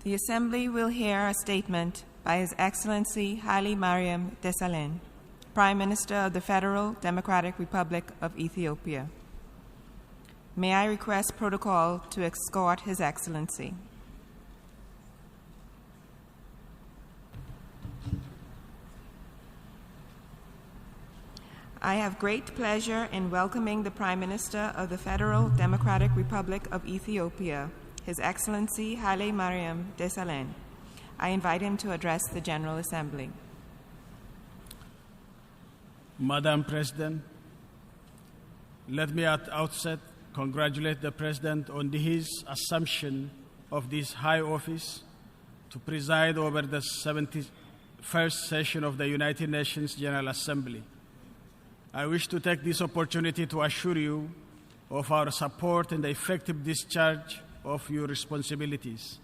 The Assembly will hear a statement by His Excellency Hailemariam Desalegn, Prime Minister of the Federal Democratic Republic of Ethiopia. May I request protocol to escort His Excellency. I have great pleasure in welcoming the Prime Minister of the Federal Democratic Republic of Ethiopia, His Excellency Hailemariam Desalegn. I invite him to address the General Assembly. Madam President, let me at outset congratulate the President on his assumption of this high office to preside over the 71st session of the United Nations General Assembly. I wish to take this opportunity to assure you of our support in the effective discharge of your responsibilities.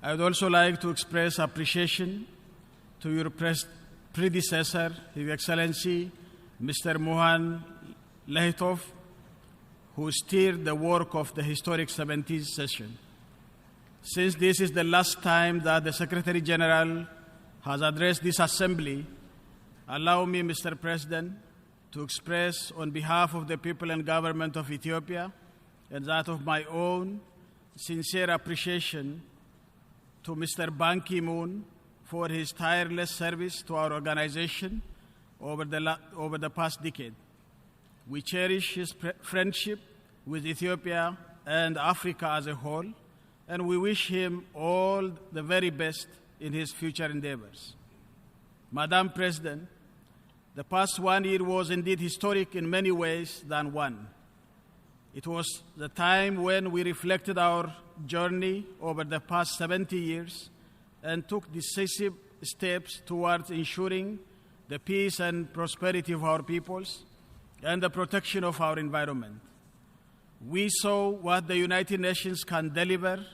I would also like to express appreciation to your predecessor, His Excellency Mr. Mohan Lehtov, who steered the work of the historic 70th session. Since this is the last time that the Secretary General has addressed this Assembly, allow me, Mr. President, to express on behalf of the people and government of Ethiopia and that of my own sincere appreciation to Mr. Ban Ki-moon for his tireless service to our organization over the past decade. We cherish his friendship with Ethiopia and Africa as a whole, and we wish him all the very best in his future endeavors. Madam President, the past 1 year was indeed historic in many ways than one. It was the time when we reflected our journey over the past 70 years and took decisive steps towards ensuring the peace and prosperity of our peoples and the protection of our environment. We saw what the United Nations can deliver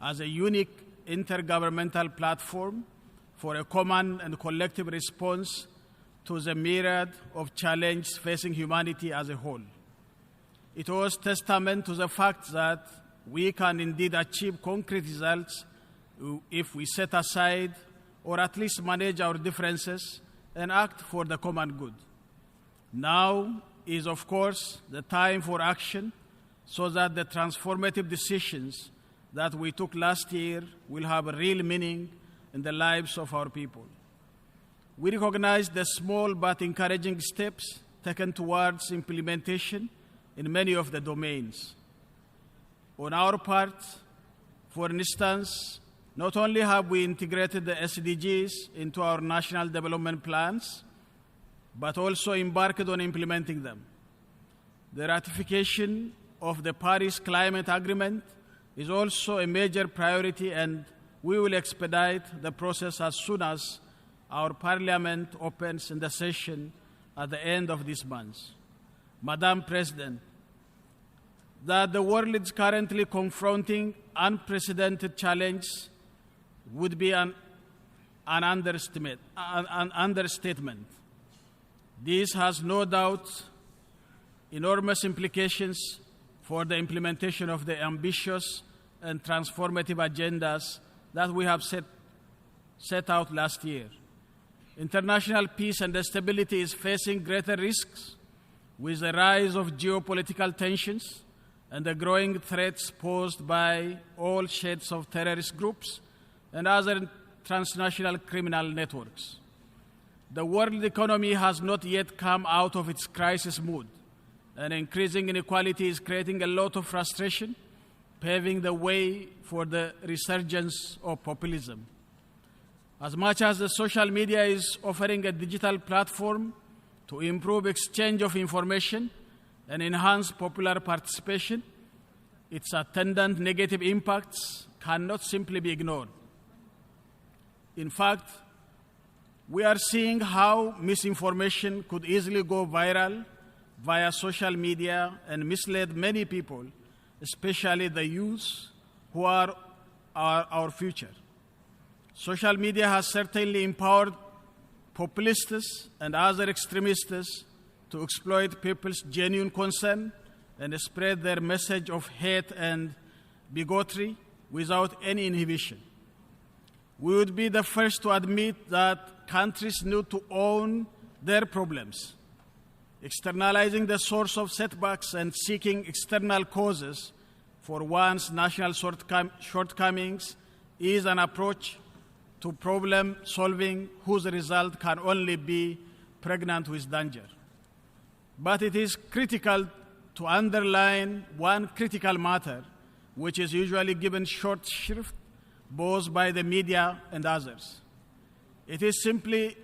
as a unique intergovernmental platform for a common and collective response to the myriad of challenges facing humanity as a whole. It was testament to the fact that we can indeed achieve concrete results if we set aside or at least manage our differences and act for the common good. Now is, of course, the time for action so that the transformative decisions that we took last year will have a real meaning in the lives of our people. We recognize the small but encouraging steps taken towards implementation in many of the domains. On our part, for instance, not only have we integrated the SDGs into our national development plans, but also embarked on implementing them. The ratification of the Paris Climate Agreement is also a major priority, and we will expedite the process as soon as our Parliament opens in the session at the end of this month. Madam President, that the world is currently confronting unprecedented challenges would be an understatement. This has no doubt enormous implications for the implementation of the ambitious and transformative agendas that we have set out last year. International peace and stability is facing greater risks with the rise of geopolitical tensions and the growing threats posed by all shades of terrorist groups and other transnational criminal networks. The world economy has not yet come out of its crisis mood, and increasing inequality is creating a lot of frustration, paving the way for the resurgence of populism. As much as the social media is offering a digital platform to improve exchange of information and enhance popular participation, its attendant negative impacts cannot simply be ignored. In fact, we are seeing how misinformation could easily go viral via social media and mislead many people, especially the youth who are our future. Social media has certainly empowered populists and other extremists to exploit people's genuine concern and spread their message of hate and bigotry without any inhibition. We would be the first to admit that countries need to own their problems. Externalizing the source of setbacks and seeking external causes for one's national shortcomings is an approach to problem solving whose result can only be pregnant with danger. But it is critical to underline one critical matter, which is usually given short shrift both by the media and others. It is simply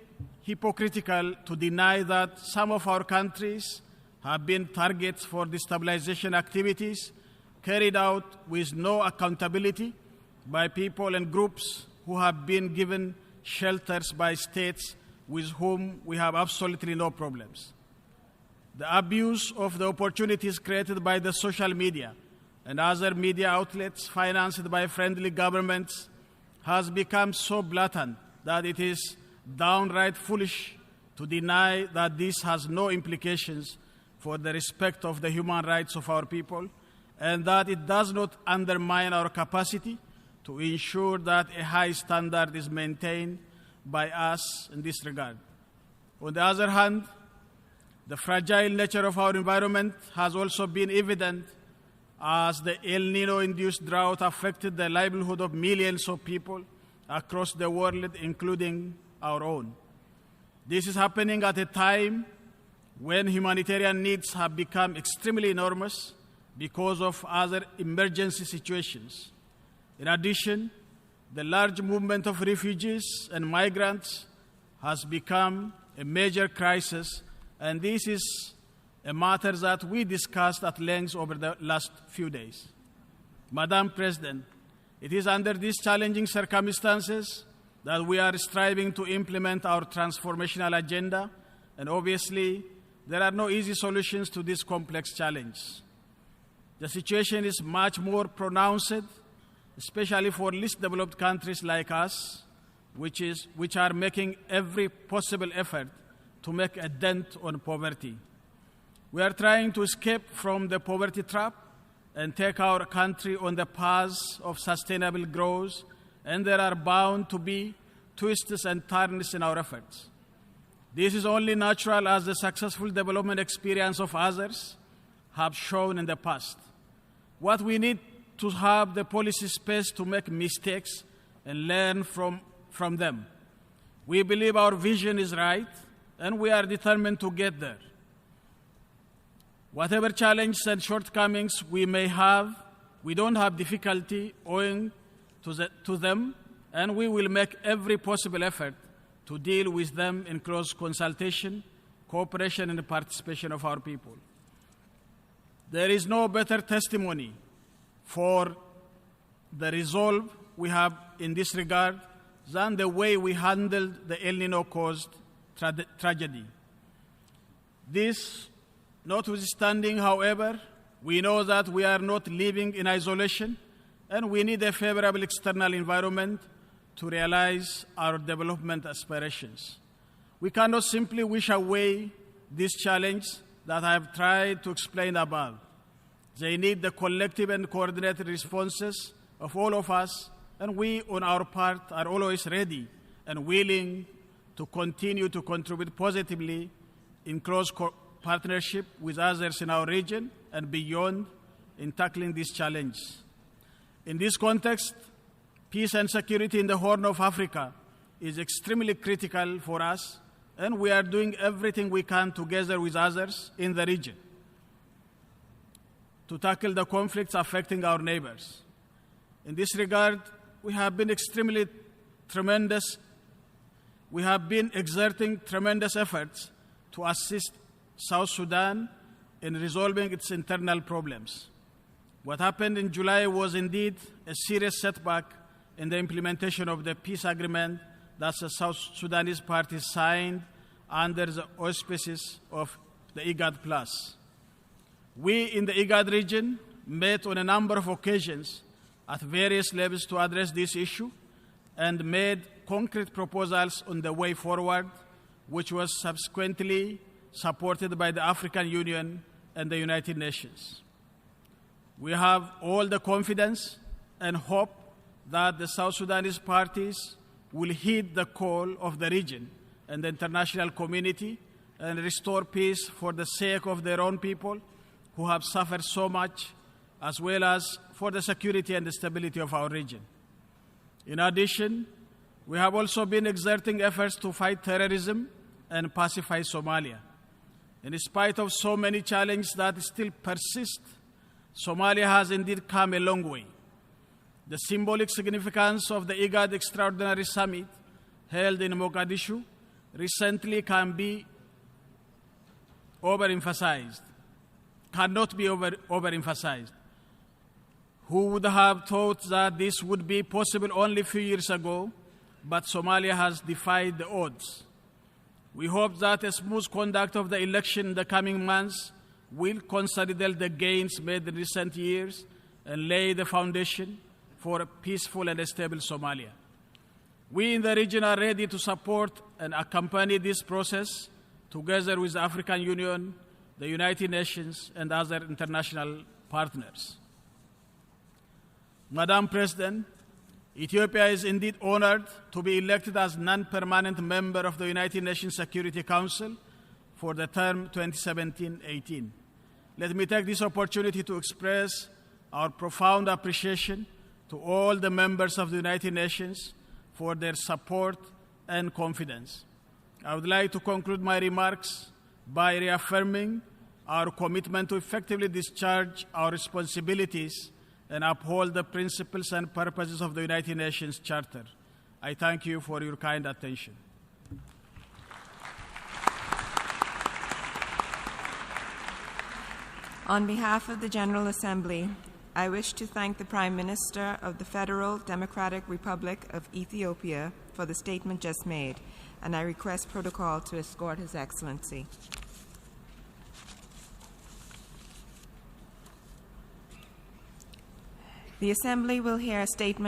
hypocritical to deny that some of our countries have been targets for destabilization activities carried out with no accountability by people and groups who have been given shelters by states with whom we have absolutely no problems. The abuse of the opportunities created by the social media and other media outlets financed by friendly governments has become so blatant that it is downright foolish to deny that this has no implications for the respect of the human rights of our people and that it does not undermine our capacity to ensure that a high standard is maintained by us in this regard. On the other hand, the fragile nature of our environment has also been evident as the El Nino-induced drought affected the livelihood of millions of people across the world, including our own. This is happening at a time when humanitarian needs have become extremely enormous because of other emergency situations. In addition, the large movement of refugees and migrants has become a major crisis, and this is a matter that we discussed at length over the last few days. Madam President, it is under these challenging circumstances that we are striving to implement our transformational agenda, and obviously, there are no easy solutions to this complex challenge. The situation is much more pronounced, especially for least developed countries like us, which are making every possible effort to make a dent on poverty. We are trying to escape from the poverty trap and take our country on the path of sustainable growth, and there are bound to be twists and turns in our efforts. This is only natural as the successful development experience of others have shown in the past. What we need to have the policy space to make mistakes and learn from them. We believe our vision is right, and we are determined to get there. Whatever challenges and shortcomings we may have, we don't have difficulty owing to them, and we will make every possible effort to deal with them in close consultation, cooperation, and participation of our people. There is no better testimony for the resolve we have in this regard than the way we handled the El Nino-caused tragedy. This notwithstanding, however, we know that we are not living in isolation, and we need a favorable external environment to realize our development aspirations. We cannot simply wish away this challenge that I have tried to explain above. They need the collective and coordinated responses of all of us, and we, on our part, are always ready and willing to continue to contribute positively in close partnership with others in our region and beyond in tackling this challenge. In this context, peace and security in the Horn of Africa is extremely critical for us, and we are doing everything we can together with others in the region to tackle the conflicts affecting our neighbors. In this regard, we have been exerting tremendous efforts to assist South Sudan in resolving its internal problems. What happened in July was indeed a serious setback in the implementation of the peace agreement that the South Sudanese parties signed under the auspices of the IGAD+. We in the IGAD region met on a number of occasions at various levels to address this issue and made concrete proposals on the way forward, which was subsequently supported by the African Union and the United Nations. We have all the confidence and hope that the South Sudanese parties will heed the call of the region and the international community and restore peace for the sake of their own people who have suffered so much, as well as for the security and the stability of our region. In addition, we have also been exerting efforts to fight terrorism and pacify Somalia. In spite of so many challenges that still persist, Somalia has indeed come a long way. The symbolic significance of the IGAD Extraordinary Summit held in Mogadishu recently cannot be overemphasized. Who would have thought that this would be possible only a few years ago, but Somalia has defied the odds. We hope that a smooth conduct of the election in the coming months will consolidate the gains made in recent years and lay the foundation for a peaceful and stable Somalia. We in the region are ready to support and accompany this process together with the African Union, the United Nations, and other international partners. Madam President, Ethiopia is indeed honored to be elected as non-permanent member of the United Nations Security Council for the term 2017-18. Let me take this opportunity to express our profound appreciation to all the members of the United Nations for their support and confidence. I would like to conclude my remarks by reaffirming our commitment to effectively discharge our responsibilities and uphold the principles and purposes of the United Nations Charter. I thank you for your kind attention. On behalf of the General Assembly, I wish to thank the Prime Minister of the Federal Democratic Republic of Ethiopia for the statement just made, and I request protocol to escort His Excellency. The Assembly will hear a statement